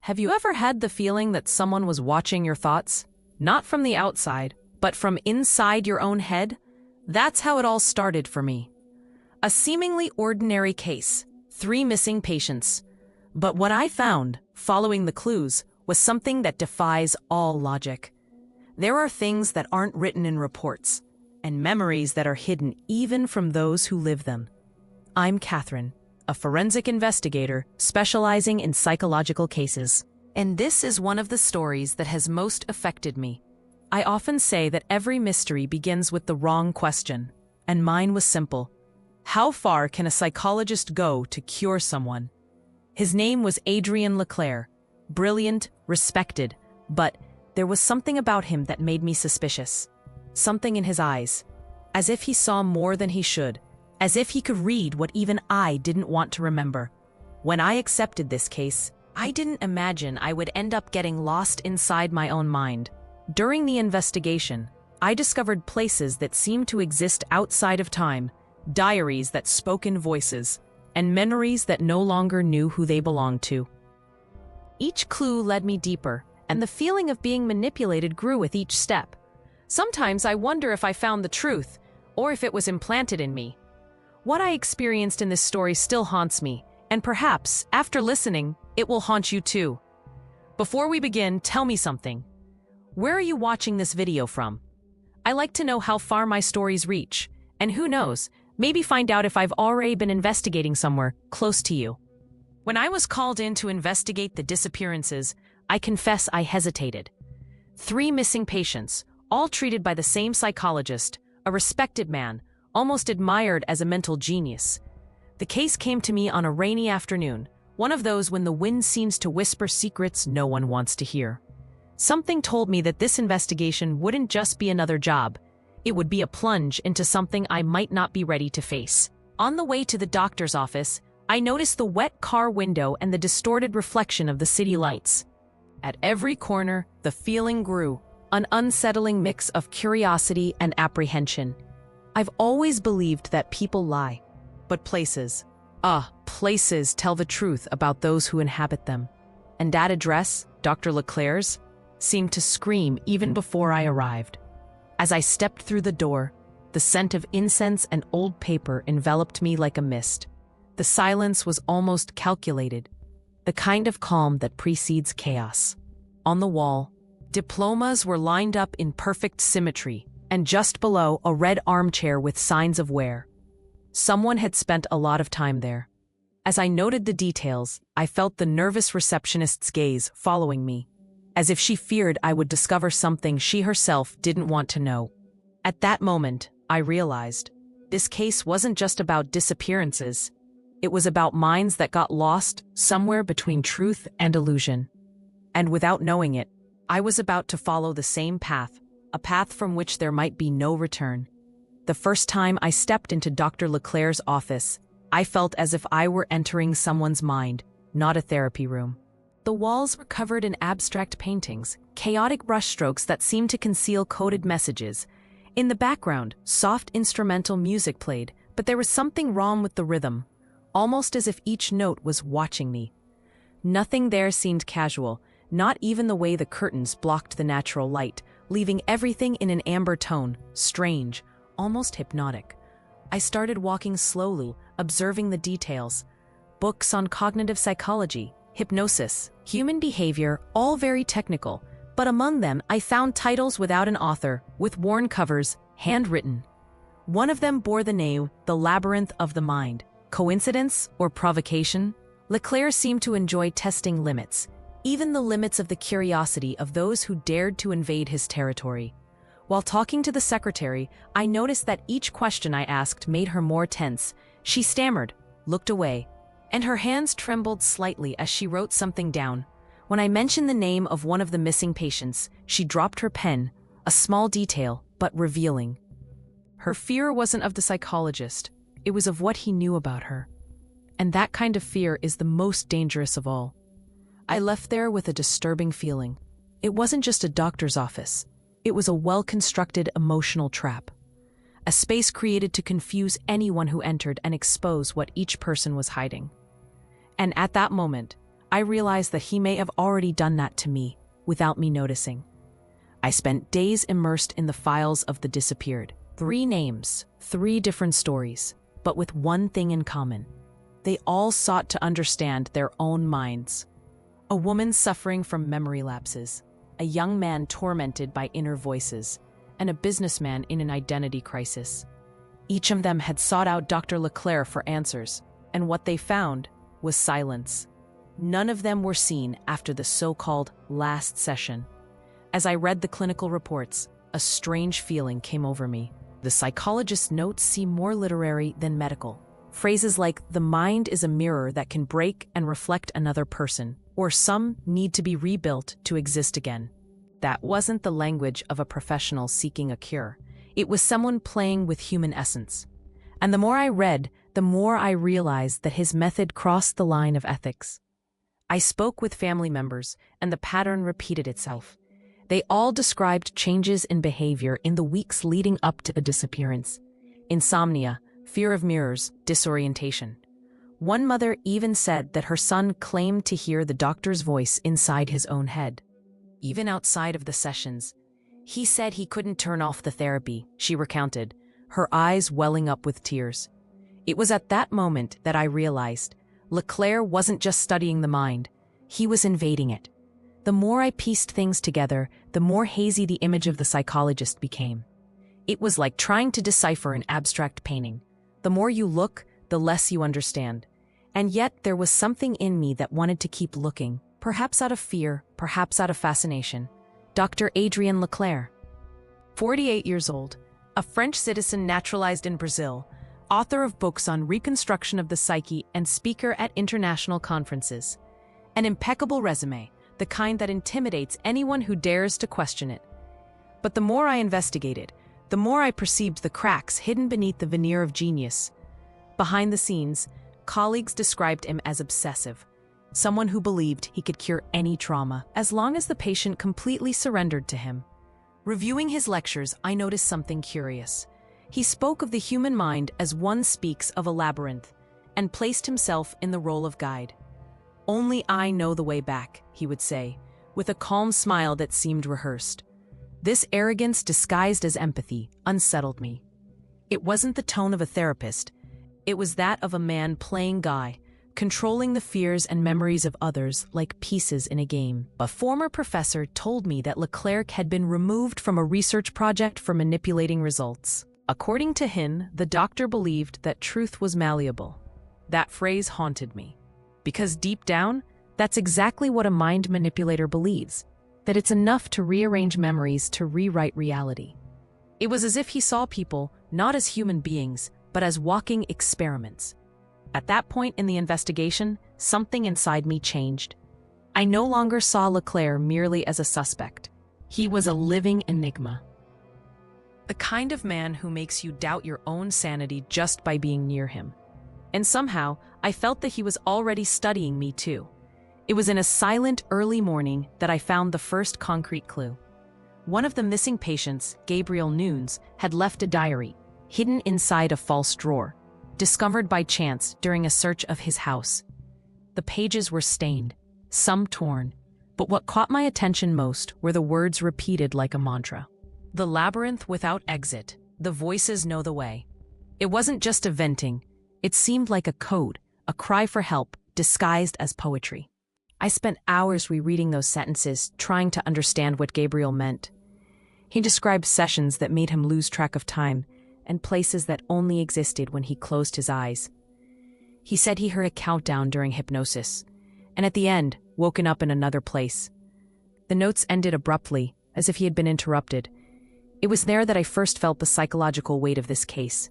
Have you ever had the feeling that someone was watching your thoughts? Not from the outside, but from inside your own head? That's how it all started for me. A seemingly ordinary case, 3 missing patients. But what I found, following the clues, was something that defies all logic. There are things that aren't written in reports, and memories that are hidden even from those who live them. I'm Katherine, a forensic investigator specializing in psychological cases. And this is one of the stories that has most affected me. I often say that every mystery begins with the wrong question, and mine was simple. How far can a psychologist go to cure someone? His name was Adrien Leclerc, brilliant, respected, but there was something about him that made me suspicious. Something in his eyes, as if he saw more than he should, as if he could read what even I didn't want to remember. When I accepted this case, I didn't imagine I would end up getting lost inside my own mind. During the investigation, I discovered places that seemed to exist outside of time, diaries that spoke in voices, and memories that no longer knew who they belonged to. Each clue led me deeper, and the feeling of being manipulated grew with each step. Sometimes I wonder if I found the truth, or if it was implanted in me. What I experienced in this story still haunts me, and perhaps, after listening, it will haunt you too. Before we begin, tell me something. Where are you watching this video from? I like to know how far my stories reach, and who knows, maybe find out if I've already been investigating somewhere close to you. When I was called in to investigate the disappearances, I confess I hesitated. 3 missing patients, all treated by the same psychologist, a respected man, almost admired as a mental genius. The case came to me on a rainy afternoon, one of those when the wind seems to whisper secrets no one wants to hear. Something told me that this investigation wouldn't just be another job. It would be a plunge into something I might not be ready to face. On the way to the doctor's office, I noticed the wet car window and the distorted reflection of the city lights. At every corner, the feeling grew, an unsettling mix of curiosity and apprehension. I've always believed that people lie, but places tell the truth about those who inhabit them. And that address, Dr. Leclerc's, seemed to scream even before I arrived. As I stepped through the door, the scent of incense and old paper enveloped me like a mist. The silence was almost calculated, the kind of calm that precedes chaos. On the wall, diplomas were lined up in perfect symmetry, and just below, a red armchair with signs of wear. Someone had spent a lot of time there. As I noted the details, I felt the nervous receptionist's gaze following me, as if she feared I would discover something she herself didn't want to know. At that moment, I realized this case wasn't just about disappearances. It was about minds that got lost somewhere between truth and illusion. And without knowing it, I was about to follow the same path, a path from which there might be no return. The first time I stepped into Dr. Leclerc's office, I felt as if I were entering someone's mind, not a therapy room. The walls were covered in abstract paintings, chaotic brushstrokes that seemed to conceal coded messages. In the background, soft instrumental music played, but there was something wrong with the rhythm, almost as if each note was watching me. Nothing there seemed casual, not even the way the curtains blocked the natural light, leaving everything in an amber tone, strange, almost hypnotic. I started walking slowly, observing the details. Books on cognitive psychology, hypnosis, human behavior, all very technical, but among them I found titles without an author, with worn covers, handwritten. One of them bore the name, The Labyrinth of the Mind. Coincidence or provocation? Leclerc seemed to enjoy testing limits, even the limits of the curiosity of those who dared to invade his territory. While talking to the secretary, I noticed that each question I asked made her more tense. She stammered, looked away, and her hands trembled slightly as she wrote something down. When I mentioned the name of one of the missing patients, she dropped her pen, a small detail, but revealing. Her fear wasn't of the psychologist, it was of what he knew about her. And that kind of fear is the most dangerous of all. I left there with a disturbing feeling. It wasn't just a doctor's office. It was a well-constructed emotional trap. A space created to confuse anyone who entered and expose what each person was hiding. And at that moment, I realized that he may have already done that to me without me noticing. I spent days immersed in the files of the disappeared. 3 names, 3 different stories, but with one thing in common. They all sought to understand their own minds. A woman suffering from memory lapses, a young man tormented by inner voices, and a businessman in an identity crisis. Each of them had sought out Dr. Leclerc for answers, and what they found was silence. None of them were seen after the so-called last session. As I read the clinical reports, a strange feeling came over me. The psychologist's notes seem more literary than medical. Phrases like, "the mind is a mirror that can break and reflect another person," or "some need to be rebuilt to exist again." That wasn't the language of a professional seeking a cure. It was someone playing with human essence. And the more I read, the more I realized that his method crossed the line of ethics. I spoke with family members, and the pattern repeated itself. They all described changes in behavior in the weeks leading up to the disappearance. Insomnia, fear of mirrors, disorientation. One mother even said that her son claimed to hear the doctor's voice inside his own head. Even outside of the sessions, he said he couldn't turn off the therapy, she recounted, her eyes welling up with tears. It was at that moment that I realized Leclerc wasn't just studying the mind, he was invading it. The more I pieced things together, the more hazy the image of the psychologist became. It was like trying to decipher an abstract painting. The more you look, the less you understand. And yet there was something in me that wanted to keep looking, perhaps out of fear, perhaps out of fascination. Dr. Adrienne Leclerc. 48 years old, a French citizen naturalized in Brazil, author of books on reconstruction of the psyche and speaker at international conferences. An impeccable resume, the kind that intimidates anyone who dares to question it. But the more I investigated, the more I perceived the cracks hidden beneath the veneer of genius. Behind the scenes, colleagues described him as obsessive, someone who believed he could cure any trauma as long as the patient completely surrendered to him. Reviewing his lectures, I noticed something curious. He spoke of the human mind as one speaks of a labyrinth, and placed himself in the role of guide. "Only I know the way back," he would say, with a calm smile that seemed rehearsed. This arrogance disguised as empathy unsettled me. It wasn't the tone of a therapist. It was that of a man playing guy, controlling the fears and memories of others like pieces in a game. A former professor told me that Leclerc had been removed from a research project for manipulating results. According to him, the doctor believed that truth was malleable. That phrase haunted me. Because deep down, that's exactly what a mind manipulator believes, that it's enough to rearrange memories to rewrite reality. It was as if he saw people not as human beings, but as walking experiments. At that point in the investigation, something inside me changed. I no longer saw Leclerc merely as a suspect. He was a living enigma. The kind of man who makes you doubt your own sanity just by being near him. And somehow, I felt that he was already studying me too. It was in a silent, early morning that I found the first concrete clue. One of the missing patients, Gabriel Nunes, had left a diary, hidden inside a false drawer, discovered by chance during a search of his house. The pages were stained, some torn, but what caught my attention most were the words repeated like a mantra. The labyrinth without exit, the voices know the way. It wasn't just a venting, it seemed like a code, a cry for help, disguised as poetry. I spent hours rereading those sentences, trying to understand what Gabriel meant. He described sessions that made him lose track of time, and places that only existed when he closed his eyes. He said he heard a countdown during hypnosis, and at the end, woken up in another place. The notes ended abruptly, as if he had been interrupted. It was there that I first felt the psychological weight of this case.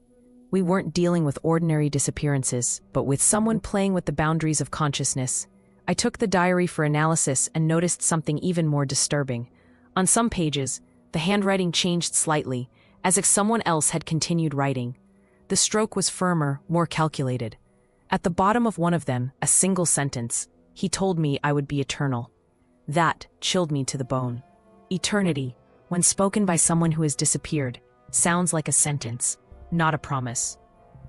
We weren't dealing with ordinary disappearances, but with someone playing with the boundaries of consciousness. I took the diary for analysis and noticed something even more disturbing. On some pages, the handwriting changed slightly, as if someone else had continued writing. The stroke was firmer, more calculated. At the bottom of one of them, a single sentence, "He told me I would be eternal." That chilled me to the bone. Eternity, when spoken by someone who has disappeared, sounds like a sentence, not a promise.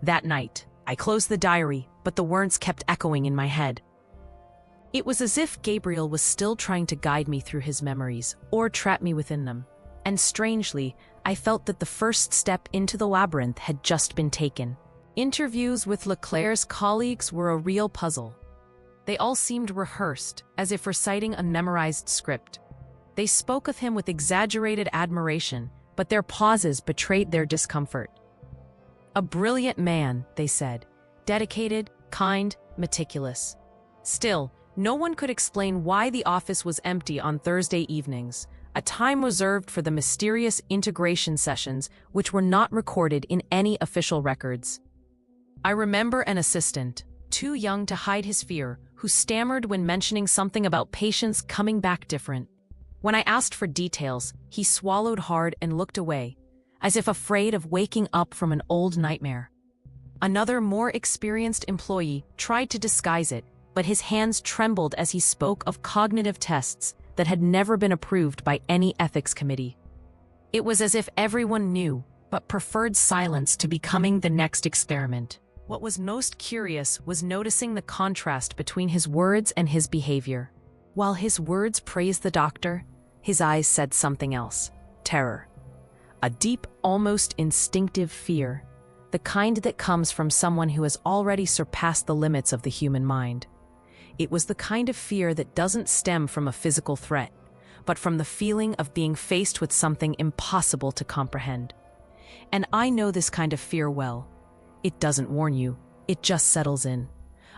That night, I closed the diary, but the words kept echoing in my head. It was as if Gabriel was still trying to guide me through his memories, or trap me within them. And strangely, I felt that the first step into the labyrinth had just been taken. Interviews with Leclerc's colleagues were a real puzzle. They all seemed rehearsed, as if reciting a memorized script. They spoke of him with exaggerated admiration, but their pauses betrayed their discomfort. A brilliant man, they said. Dedicated, kind, meticulous. Still, no one could explain why the office was empty on Thursday evenings, a time reserved for the mysterious integration sessions which were not recorded in any official records. I remember an assistant, too young to hide his fear, who stammered when mentioning something about patients coming back different. When I asked for details, he swallowed hard and looked away, as if afraid of waking up from an old nightmare. Another, more experienced employee tried to disguise it, but his hands trembled as he spoke of cognitive tests that had never been approved by any ethics committee. It was as if everyone knew, but preferred silence to becoming the next experiment. What was most curious was noticing the contrast between his words and his behavior. While his words praised the doctor, his eyes said something else: terror. A deep, almost instinctive fear, the kind that comes from someone who has already surpassed the limits of the human mind. It was the kind of fear that doesn't stem from a physical threat, but from the feeling of being faced with something impossible to comprehend. And I know this kind of fear well. It doesn't warn you, it just settles in.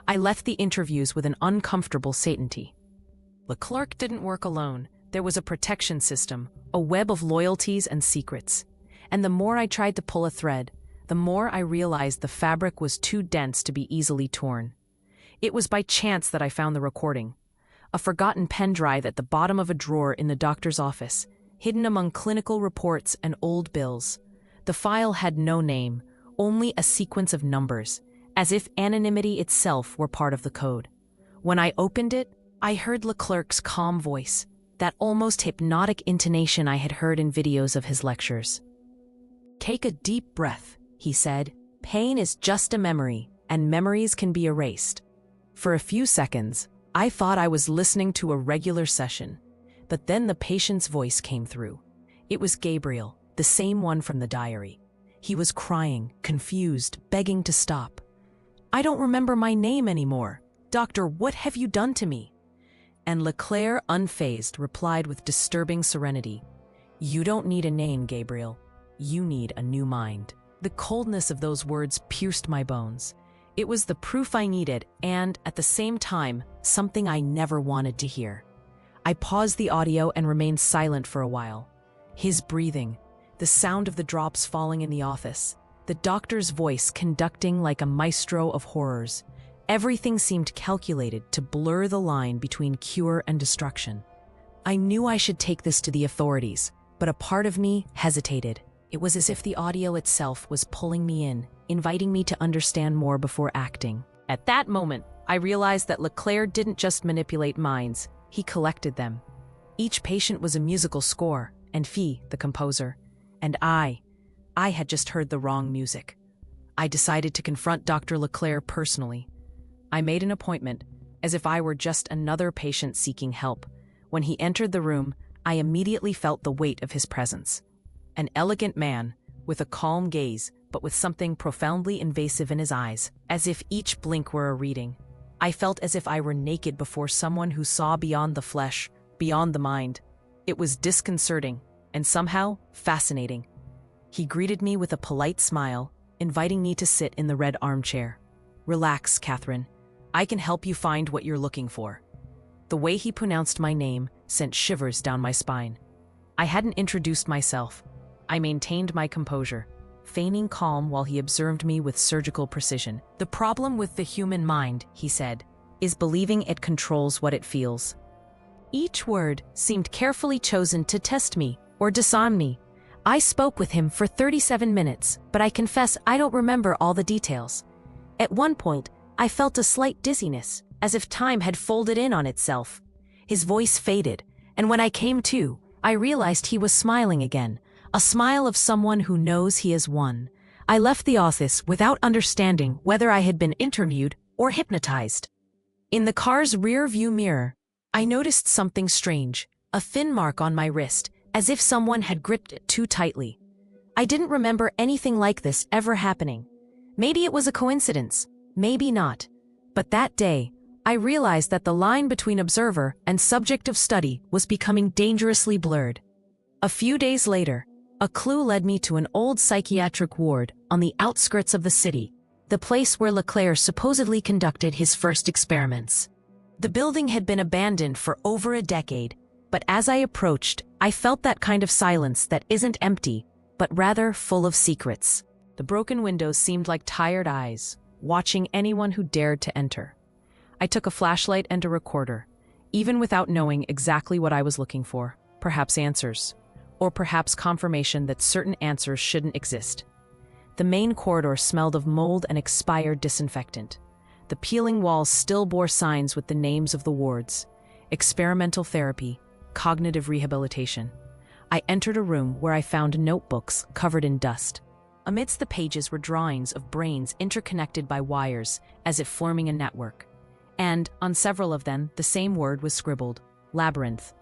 I left the interviews with an uncomfortable certainty. Leclerc didn't work alone. There was a protection system, a web of loyalties and secrets. And the more I tried to pull a thread, the more I realized the fabric was too dense to be easily torn. It was by chance that I found the recording. A forgotten pen drive at the bottom of a drawer in the doctor's office, hidden among clinical reports and old bills. The file had no name, only a sequence of numbers, as if anonymity itself were part of the code. When I opened it, I heard Leclerc's calm voice, that almost hypnotic intonation I had heard in videos of his lectures. "Take a deep breath," he said. "Pain is just a memory, and memories can be erased." For a few seconds, I thought I was listening to a regular session, but then the patient's voice came through. It was Gabriel, the same one from the diary. He was crying, confused, begging to stop. "I don't remember my name anymore. Doctor, what have you done to me?" And Leclerc, unfazed, replied with disturbing serenity, "You don't need a name, Gabriel. You need a new mind." The coldness of those words pierced my bones. It was the proof I needed and, at the same time, something I never wanted to hear. I paused the audio and remained silent for a while. His breathing, the sound of the drops falling in the office, the doctor's voice conducting like a maestro of horrors. Everything seemed calculated to blur the line between cure and destruction. I knew I should take this to the authorities, but a part of me hesitated. It was as if the audio itself was pulling me in, inviting me to understand more before acting. At that moment, I realized that Leclerc didn't just manipulate minds, he collected them. Each patient was a musical score, and Fee, the composer. And I had just heard the wrong music. I decided to confront Dr. Leclerc personally. I made an appointment, as if I were just another patient seeking help. When he entered the room, I immediately felt the weight of his presence. An elegant man, with a calm gaze, but with something profoundly invasive in his eyes, as if each blink were a reading. I felt as if I were naked before someone who saw beyond the flesh, beyond the mind. It was disconcerting, and somehow fascinating. He greeted me with a polite smile, inviting me to sit in the red armchair. "Relax, Katherine. I can help you find what you're looking for." The way he pronounced my name sent shivers down my spine. I hadn't introduced myself. I maintained my composure, feigning calm while he observed me with surgical precision. "The problem with the human mind," he said, "is believing it controls what it feels." Each word seemed carefully chosen to test me or disarm me. I spoke with him for 37 minutes, but I confess I don't remember all the details. At one point, I felt a slight dizziness, as if time had folded in on itself. His voice faded, and when I came to, I realized he was smiling again, a smile of someone who knows he has won. I left the office without understanding whether I had been interviewed or hypnotized. In the car's rear-view mirror, I noticed something strange, a thin mark on my wrist, as if someone had gripped it too tightly. I didn't remember anything like this ever happening. Maybe it was a coincidence, maybe not. But that day, I realized that the line between observer and subject of study was becoming dangerously blurred. A few days later, a clue led me to an old psychiatric ward on the outskirts of the city, the place where Leclerc supposedly conducted his first experiments. The building had been abandoned for over a decade, but as I approached, I felt that kind of silence that isn't empty, but rather full of secrets. The broken windows seemed like tired eyes, watching anyone who dared to enter. I took a flashlight and a recorder, even without knowing exactly what I was looking for, perhaps answers, or perhaps confirmation that certain answers shouldn't exist. The main corridor smelled of mold and expired disinfectant. The peeling walls still bore signs with the names of the wards: experimental therapy, cognitive rehabilitation. I entered a room where I found notebooks covered in dust. Amidst the pages were drawings of brains interconnected by wires, as if forming a network. And, on several of them, the same word was scribbled: Labyrinth.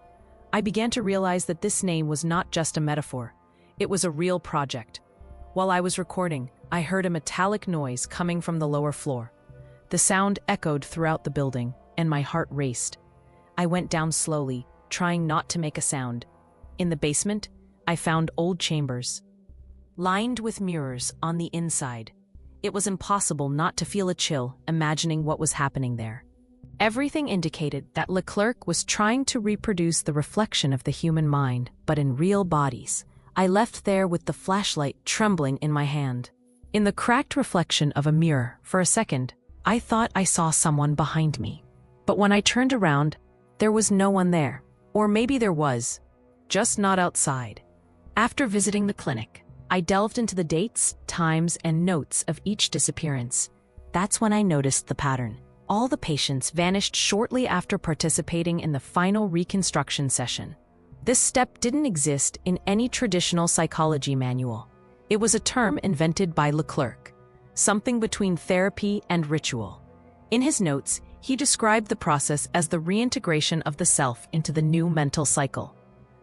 I began to realize that this name was not just a metaphor. It was a real project. While I was recording, I heard a metallic noise coming from the lower floor. The sound echoed throughout the building, and my heart raced. I went down slowly, trying not to make a sound. In the basement, I found old chambers, lined with mirrors on the inside. It was impossible not to feel a chill imagining what was happening there. Everything indicated that Leclerc was trying to reproduce the reflection of the human mind, but in real bodies. I left there with the flashlight trembling in my hand. In the cracked reflection of a mirror, for a second, I thought I saw someone behind me. But when I turned around, there was no one there. Or maybe there was, just not outside. After visiting the clinic, I delved into the dates, times, and notes of each disappearance. That's when I noticed the pattern. All the patients vanished shortly after participating in the final reconstruction session. This step didn't exist in any traditional psychology manual. It was a term invented by Leclerc, something between therapy and ritual. In his notes, he described the process as the reintegration of the self into the new mental cycle.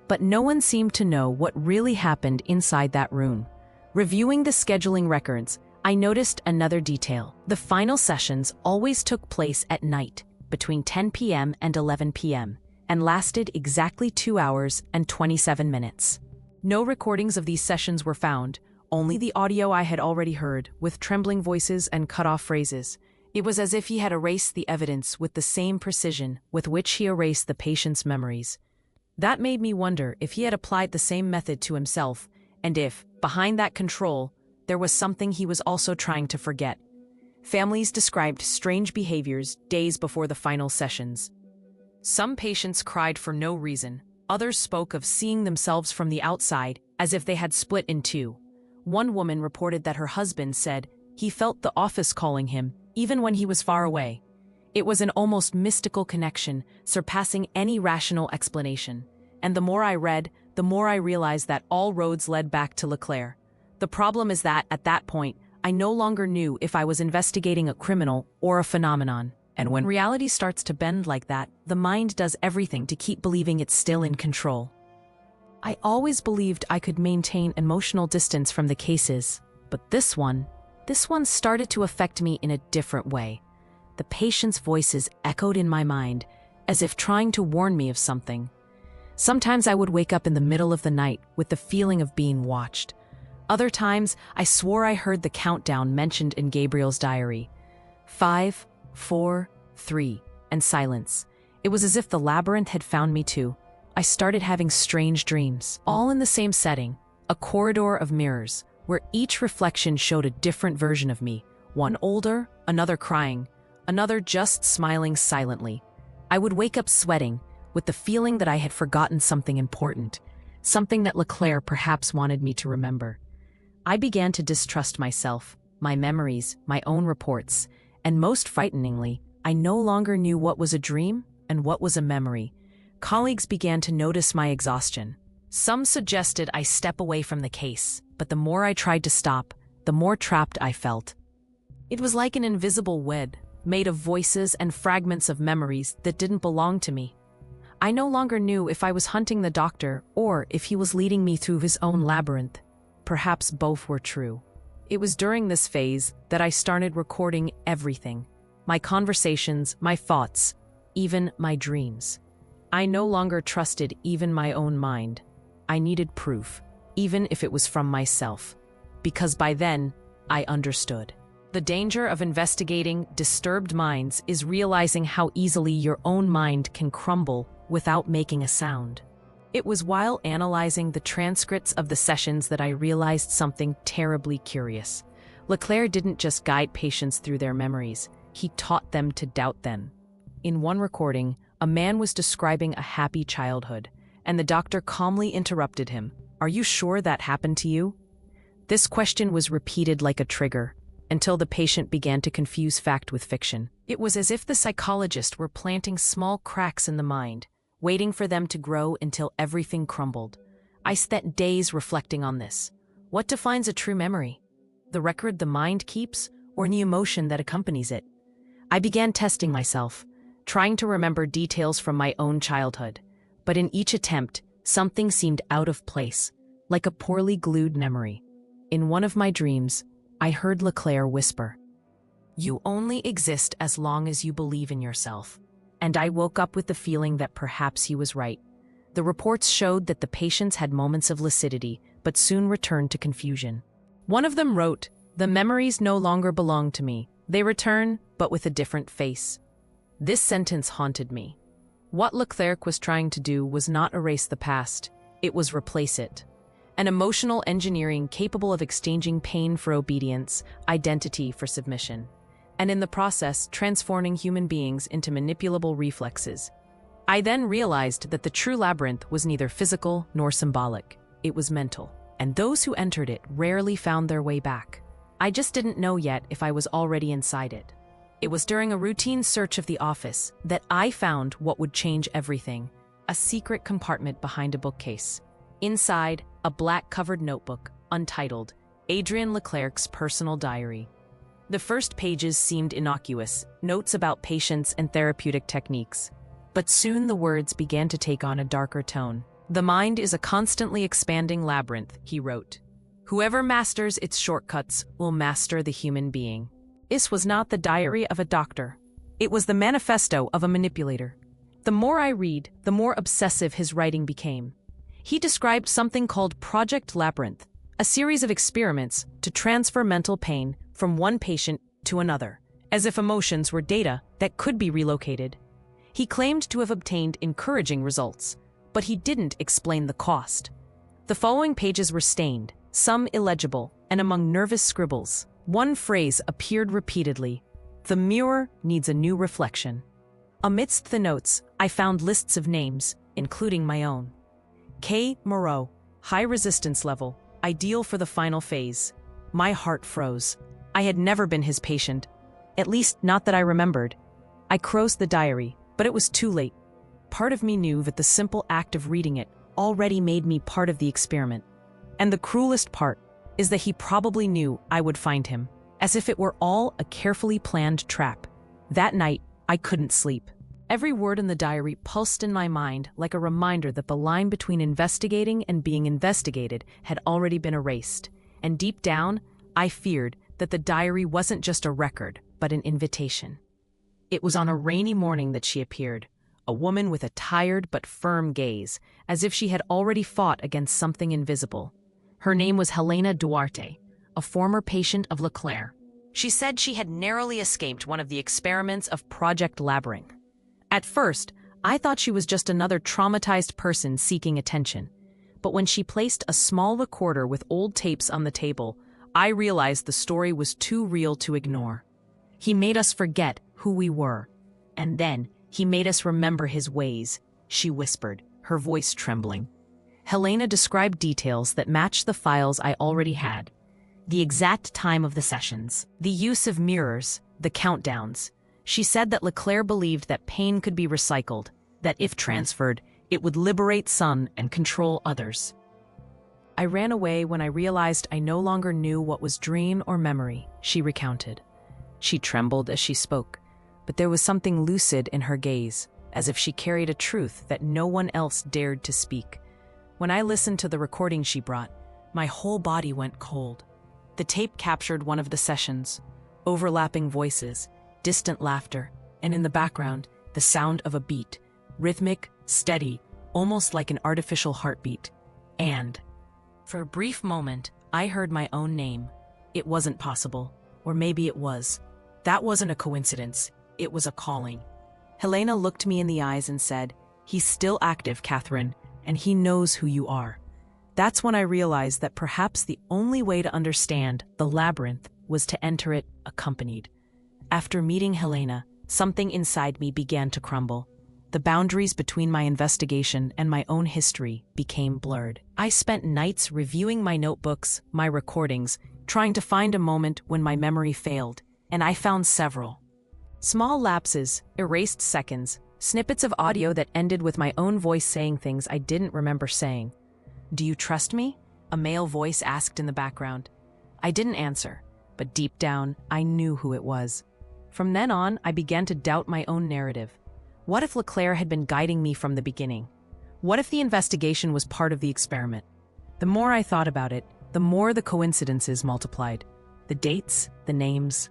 But no one seemed to know what really happened inside that room. Reviewing the scheduling records, I noticed another detail. The final sessions always took place at night, between 10 p.m. and 11 p.m., and lasted exactly 2 hours and 27 minutes. No recordings of these sessions were found, only the audio I had already heard, with trembling voices and cut-off phrases. It was as if he had erased the evidence with the same precision with which he erased the patient's memories. That made me wonder if he had applied the same method to himself, and if, behind that control, there was something he was also trying to forget. Families described strange behaviors days before the final sessions. Some patients cried for no reason. Others spoke of seeing themselves from the outside, as if they had split in two. One woman reported that her husband said he felt the office calling him, even when he was far away. It was an almost mystical connection, surpassing any rational explanation. And the more I read, the more I realized that all roads led back to Leclerc. The problem is that, at that point, I no longer knew if I was investigating a criminal or a phenomenon. And when reality starts to bend like that, the mind does everything to keep believing it's still in control. I always believed I could maintain emotional distance from the cases, but this one started to affect me in a different way. The patients' voices echoed in my mind, as if trying to warn me of something. Sometimes I would wake up in the middle of the night with the feeling of being watched. Other times, I swore I heard the countdown mentioned in Gabriel's diary. 5, 4, 3, and silence. It was as if the labyrinth had found me too. I started having strange dreams, all in the same setting, a corridor of mirrors, where each reflection showed a different version of me, one older, another crying, another just smiling silently. I would wake up sweating, with the feeling that I had forgotten something important, something that Leclerc perhaps wanted me to remember. I began to distrust myself, my memories, my own reports, and most frighteningly, I no longer knew what was a dream and what was a memory. Colleagues began to notice my exhaustion. Some suggested I step away from the case, but the more I tried to stop, the more trapped I felt. It was like an invisible web, made of voices and fragments of memories that didn't belong to me. I no longer knew if I was hunting the doctor or if he was leading me through his own labyrinth. Perhaps both were true. It was during this phase that I started recording everything. My conversations, my thoughts, even my dreams. I no longer trusted even my own mind. I needed proof, even if it was from myself. Because by then, I understood. The danger of investigating disturbed minds is realizing how easily your own mind can crumble without making a sound. It was while analyzing the transcripts of the sessions that I realized something terribly curious. Leclerc didn't just guide patients through their memories, he taught them to doubt them. In one recording, a man was describing a happy childhood, and the doctor calmly interrupted him. "Are you sure that happened to you?" This question was repeated like a trigger, until the patient began to confuse fact with fiction. It was as if the psychologist were planting small cracks in the mind, waiting for them to grow until everything crumbled. I spent days reflecting on this. What defines a true memory? The record the mind keeps, or the emotion that accompanies it? I began testing myself, trying to remember details from my own childhood. But in each attempt, something seemed out of place, like a poorly glued memory. In one of my dreams, I heard Leclerc whisper, "You only exist as long as you believe in yourself." And I woke up with the feeling that perhaps he was right. The reports showed that the patients had moments of lucidity, but soon returned to confusion. One of them wrote, "The memories no longer belong to me. They return, but with a different face." This sentence haunted me. What Leclerc was trying to do was not erase the past, it was replace it. An emotional engineering capable of exchanging pain for obedience, identity for submission, and in the process transforming human beings into manipulable reflexes. I then realized that the true labyrinth was neither physical nor symbolic, it was mental, and those who entered it rarely found their way back. I just didn't know yet if I was already inside it. It was during a routine search of the office that I found what would change everything, a secret compartment behind a bookcase. Inside, a black-covered notebook, untitled, Adrienne Leclerc's personal diary. The first pages seemed innocuous, notes about patients and therapeutic techniques. But soon the words began to take on a darker tone. "The mind is a constantly expanding labyrinth," he wrote. "Whoever masters its shortcuts will master the human being." This was not the diary of a doctor. It was the manifesto of a manipulator. The more I read, the more obsessive his writing became. He described something called Project Labyrinth, a series of experiments to transfer mental pain from one patient to another, as if emotions were data that could be relocated. He claimed to have obtained encouraging results, but he didn't explain the cost. The following pages were stained, some illegible, and among nervous scribbles, one phrase appeared repeatedly: "The mirror needs a new reflection." Amidst the notes, I found lists of names, including my own. K. Moreau, high resistance level, ideal for the final phase. My heart froze. I had never been his patient, at least not that I remembered. I closed the diary, but it was too late. Part of me knew that the simple act of reading it already made me part of the experiment. And the cruelest part is that he probably knew I would find him, as if it were all a carefully planned trap. That night, I couldn't sleep. Every word in the diary pulsed in my mind like a reminder that the line between investigating and being investigated had already been erased. And deep down, I feared that the diary wasn't just a record, but an invitation. It was on a rainy morning that she appeared, a woman with a tired but firm gaze, as if she had already fought against something invisible. Her name was Helena Duarte, a former patient of Leclerc. She said she had narrowly escaped one of the experiments of Project Labyrinth. At first, I thought she was just another traumatized person seeking attention. But when she placed a small recorder with old tapes on the table, I realized the story was too real to ignore. He made us forget who we were. And then, he made us remember his ways, she whispered, her voice trembling. Helena described details that matched the files I already had. The exact time of the sessions, the use of mirrors, the countdowns. She said that Leclerc believed that pain could be recycled, that if transferred, it would liberate some and control others. I ran away when I realized I no longer knew what was dream or memory, she recounted. She trembled as she spoke, but there was something lucid in her gaze, as if she carried a truth that no one else dared to speak. When I listened to the recording she brought, my whole body went cold. The tape captured one of the sessions, overlapping voices, distant laughter, and in the background, the sound of a beat, rhythmic, steady, almost like an artificial heartbeat. And, for a brief moment, I heard my own name. It wasn't possible, or maybe it was. That wasn't a coincidence, it was a calling. Helena looked me in the eyes and said, "He's still active, Katherine, and he knows who you are." That's when I realized that perhaps the only way to understand the labyrinth was to enter it accompanied. After meeting Helena, something inside me began to crumble. The boundaries between my investigation and my own history became blurred. I spent nights reviewing my notebooks, my recordings, trying to find a moment when my memory failed, and I found several. Small lapses, erased seconds, snippets of audio that ended with my own voice saying things I didn't remember saying. "Do you trust me?" a male voice asked in the background. I didn't answer, but deep down, I knew who it was. From then on, I began to doubt my own narrative. What if Leclerc had been guiding me from the beginning? What if the investigation was part of the experiment? The more I thought about it, the more the coincidences multiplied. The dates, the names.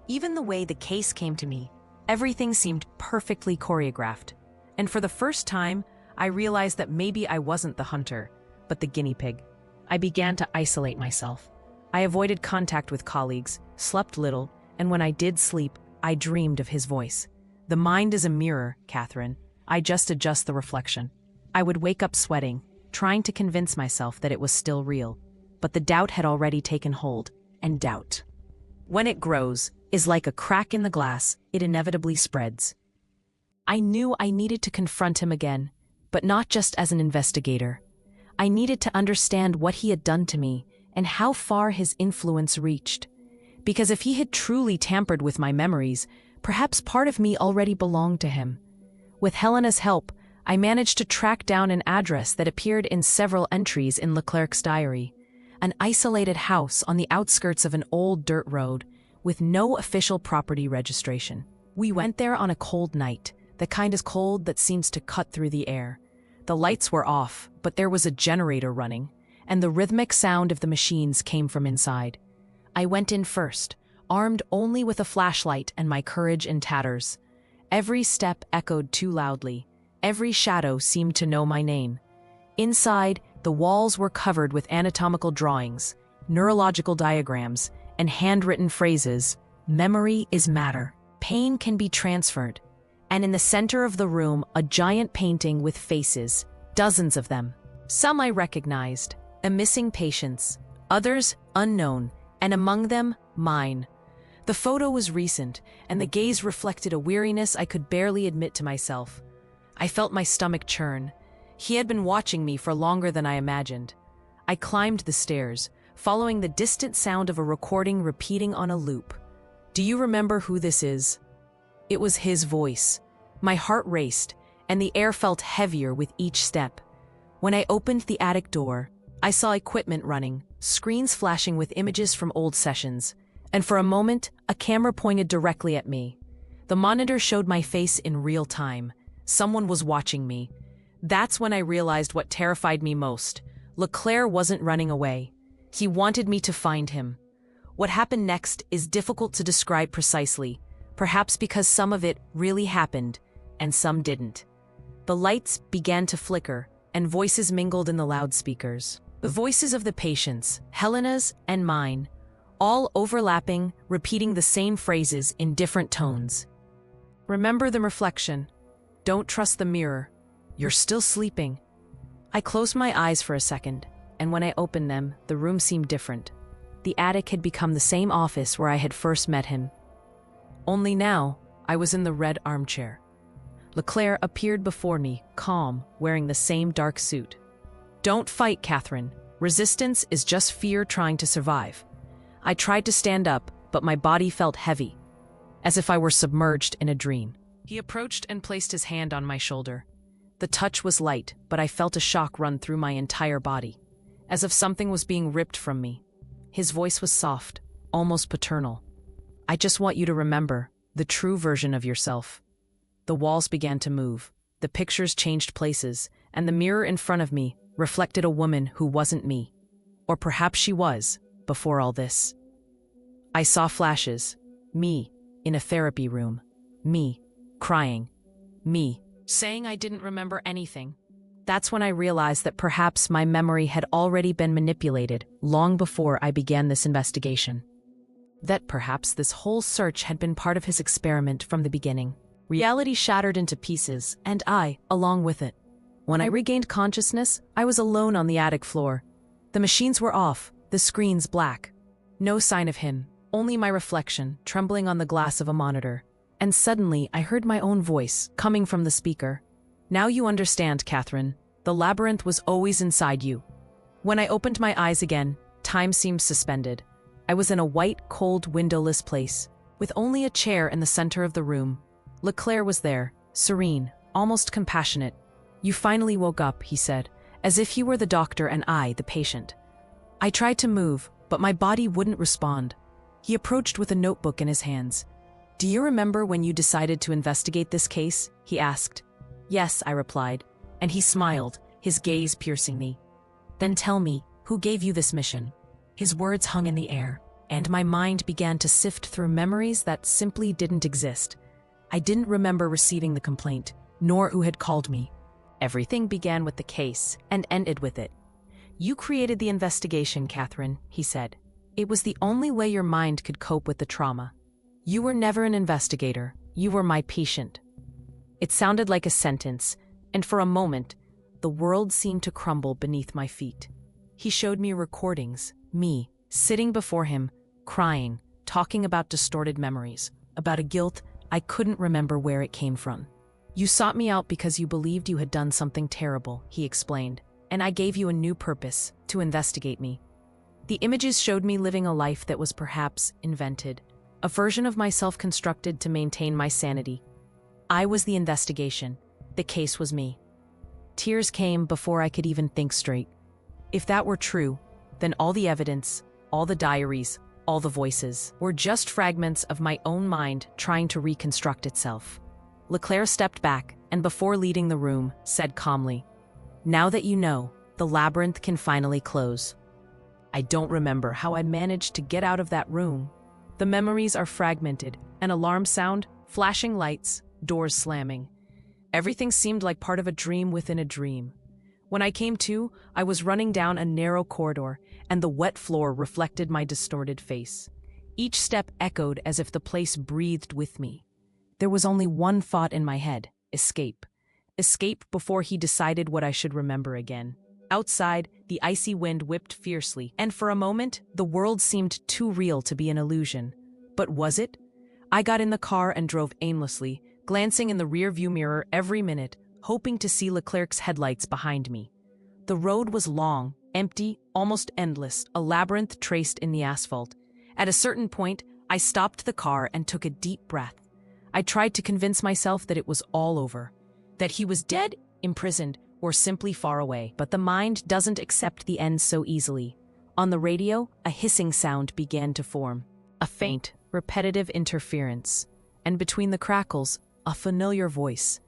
Even the way the case came to me, everything seemed perfectly choreographed. And for the first time, I realized that maybe I wasn't the hunter, but the guinea pig. I began to isolate myself. I avoided contact with colleagues, slept little, and when I did sleep, I dreamed of his voice. The mind is a mirror, Katherine. I just adjust the reflection. I would wake up sweating, trying to convince myself that it was still real. But the doubt had already taken hold, and doubt, when it grows, is like a crack in the glass, it inevitably spreads. I knew I needed to confront him again, but not just as an investigator. I needed to understand what he had done to me and how far his influence reached. Because if he had truly tampered with my memories, perhaps part of me already belonged to him. With Helena's help, I managed to track down an address that appeared in several entries in Leclerc's diary. An isolated house on the outskirts of an old dirt road, with no official property registration. We went there on a cold night, the kind of cold that seems to cut through the air. The lights were off, but there was a generator running, and the rhythmic sound of the machines came from inside. I went in first, armed only with a flashlight and my courage in tatters. Every step echoed too loudly. Every shadow seemed to know my name. Inside, the walls were covered with anatomical drawings, neurological diagrams, and handwritten phrases. Memory is matter. Pain can be transferred. And in the center of the room, a giant painting with faces, dozens of them. Some I recognized, a missing patient's, others unknown, and among them, mine. The photo was recent, and the gaze reflected a weariness I could barely admit to myself. I felt my stomach churn. He had been watching me for longer than I imagined. I climbed the stairs, following the distant sound of a recording repeating on a loop. "Do you remember who this is?" It was his voice. My heart raced, and the air felt heavier with each step. When I opened the attic door, I saw equipment running, screens flashing with images from old sessions, and for a moment, a camera pointed directly at me. The monitor showed my face in real time. Someone was watching me. That's when I realized what terrified me most. Leclerc wasn't running away. He wanted me to find him. What happened next is difficult to describe precisely, perhaps because some of it really happened, and some didn't. The lights began to flicker, and voices mingled in the loudspeakers. The voices of the patients, Helena's and mine, all overlapping, repeating the same phrases in different tones. "Remember the reflection. Don't trust the mirror. You're still sleeping." I closed my eyes for a second, and when I opened them, the room seemed different. The attic had become the same office where I had first met him. Only now, I was in the red armchair. Leclerc appeared before me, calm, wearing the same dark suit. "Don't fight, Katherine. Resistance is just fear trying to survive." I tried to stand up, but my body felt heavy, as if I were submerged in a dream. He approached and placed his hand on my shoulder. The touch was light, but I felt a shock run through my entire body, as if something was being ripped from me. His voice was soft, almost paternal. "I just want you to remember, the true version of yourself. The walls began to move, the pictures changed places, and the mirror in front of me reflected a woman who wasn't me. Or perhaps she was, before all this. I saw flashes. Me, in a therapy room. Me, crying. Me, saying I didn't remember anything. That's when I realized that perhaps my memory had already been manipulated long before I began this investigation. That perhaps this whole search had been part of his experiment from the beginning. Reality shattered into pieces, and I, along with it. When I regained consciousness, I was alone on the attic floor. The machines were off, the screens black. No sign of him, only my reflection, trembling on the glass of a monitor. And suddenly, I heard my own voice, coming from the speaker. Now you understand, Katherine. The labyrinth was always inside you. When I opened my eyes again, time seemed suspended. I was in a white, cold, windowless place, with only a chair in the center of the room. Leclerc was there, serene, almost compassionate. You finally woke up, he said, as if he were the doctor and I, the patient. I tried to move, but my body wouldn't respond. He approached with a notebook in his hands. Do you remember when you decided to investigate this case? He asked. Yes, I replied, and he smiled, his gaze piercing me. Then tell me, who gave you this mission? His words hung in the air, and my mind began to sift through memories that simply didn't exist. I didn't remember receiving the complaint, nor who had called me. Everything began with the case and ended with it. You created the investigation, Katherine, he said. It was the only way your mind could cope with the trauma. You were never an investigator. You were my patient. It sounded like a sentence, and for a moment, the world seemed to crumble beneath my feet. He showed me recordings, me, sitting before him, crying, talking about distorted memories, about a guilt I couldn't remember where it came from. You sought me out because you believed you had done something terrible, he explained, and I gave you a new purpose, to investigate me. The images showed me living a life that was perhaps invented, a version of myself constructed to maintain my sanity. I was the investigation. The case was me. Tears came before I could even think straight. If that were true, then all the evidence, all the diaries, all the voices, were just fragments of my own mind trying to reconstruct itself. Leclerc stepped back and, before leaving the room, said calmly, "Now that you know, the labyrinth can finally close." I don't remember how I managed to get out of that room. The memories are fragmented, an alarm sound, flashing lights, doors slamming. Everything seemed like part of a dream within a dream. When I came to, I was running down a narrow corridor, and the wet floor reflected my distorted face. Each step echoed as if the place breathed with me. There was only one thought in my head: escape. Escape before he decided what I should remember again. Outside, the icy wind whipped fiercely, and for a moment, the world seemed too real to be an illusion. But was it? I got in the car and drove aimlessly, glancing in the rearview mirror every minute, hoping to see Leclerc's headlights behind me. The road was long, empty, almost endless, a labyrinth traced in the asphalt. At a certain point, I stopped the car and took a deep breath. I tried to convince myself that it was all over, that he was dead, imprisoned, or simply far away. But the mind doesn't accept the end so easily. On the radio, a hissing sound began to form, a faint, repetitive interference, and between the crackles, a familiar voice.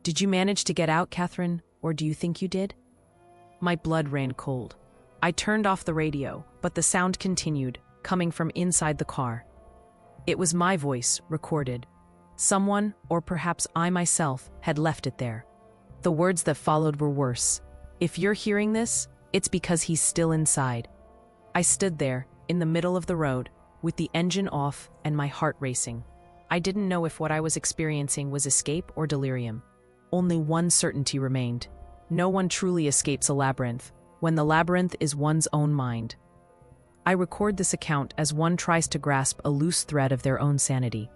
"Did you manage to get out, Katherine, or do you think you did?" My blood ran cold. I turned off the radio, but the sound continued, coming from inside the car. It was my voice, recorded. Someone, or perhaps I myself, had left it there. The words that followed were worse. "If you're hearing this, it's because he's still inside." I stood there, in the middle of the road, with the engine off and my heart racing. I didn't know if what I was experiencing was escape or delirium. Only one certainty remained. No one truly escapes a labyrinth, when the labyrinth is one's own mind. I record this account as one tries to grasp a loose thread of their own sanity.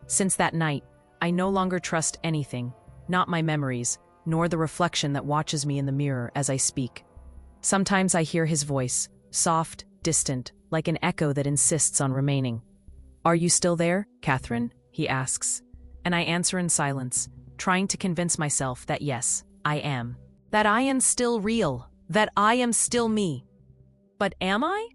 Since that night, I no longer trust anything, not my memories, nor the reflection that watches me in the mirror as I speak. Sometimes I hear his voice, soft, distant, like an echo that insists on remaining. "Are you still there, Katherine?" he asks. And I answer in silence, trying to convince myself that yes, I am. That I am still real. That I am still me. But am I?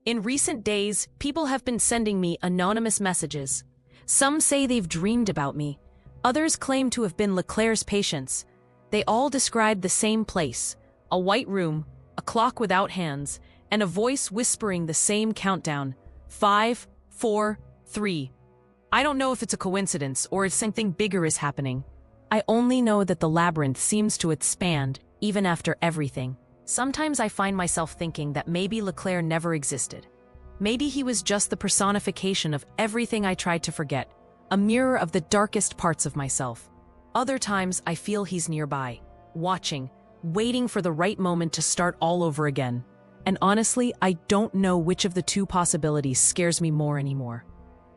In recent days, people have been sending me anonymous messages. Some say they've dreamed about me. Others claim to have been Leclerc's patients. They all described the same place, a white room, a clock without hands, and a voice whispering the same countdown, 5, 4, 3. I don't know if it's a coincidence or if something bigger is happening. I only know that the labyrinth seems to expand, even after everything. Sometimes I find myself thinking that maybe Leclerc never existed. Maybe he was just the personification of everything I tried to forget, a mirror of the darkest parts of myself. Other times I feel he's nearby, watching, waiting for the right moment to start all over again. And honestly, I don't know which of the two possibilities scares me more anymore.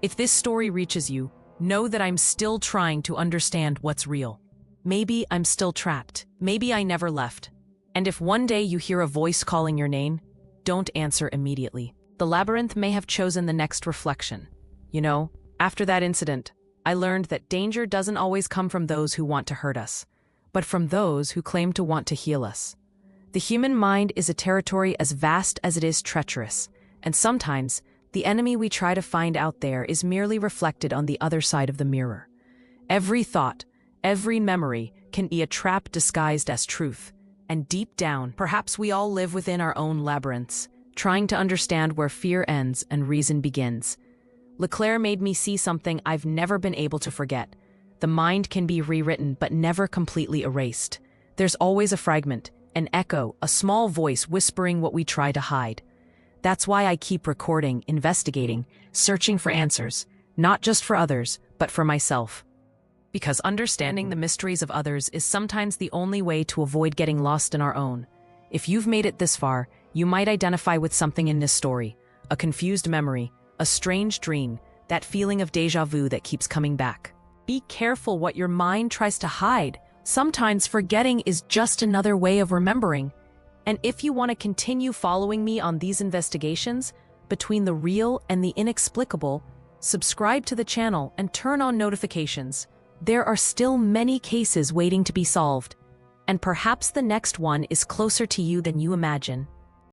If this story reaches you, know that I'm still trying to understand what's real. Maybe I'm still trapped. Maybe I never left. And if one day you hear a voice calling your name, don't answer immediately. The labyrinth may have chosen the next reflection. You know, after that incident, I learned that danger doesn't always come from those who want to hurt us, but from those who claim to want to heal us. The human mind is a territory as vast as it is treacherous, and sometimes the enemy we try to find out there is merely reflected on the other side of the mirror. Every thought, every memory can be a trap disguised as truth, and deep down, perhaps we all live within our own labyrinths, trying to understand where fear ends and reason begins. Leclerc made me see something I've never been able to forget. The mind can be rewritten but never completely erased. There's always a fragment, an echo, a small voice whispering what we try to hide. That's why I keep recording, investigating, searching for answers, not just for others, but for myself. Because understanding the mysteries of others is sometimes the only way to avoid getting lost in our own. If you've made it this far, you might identify with something in this story, a confused memory, a strange dream, that feeling of déjà vu that keeps coming back. Be careful what your mind tries to hide. Sometimes forgetting is just another way of remembering. And if you want to continue following me on these investigations, between the real and the inexplicable, subscribe to the channel and turn on notifications. There are still many cases waiting to be solved, and perhaps the next one is closer to you than you imagine.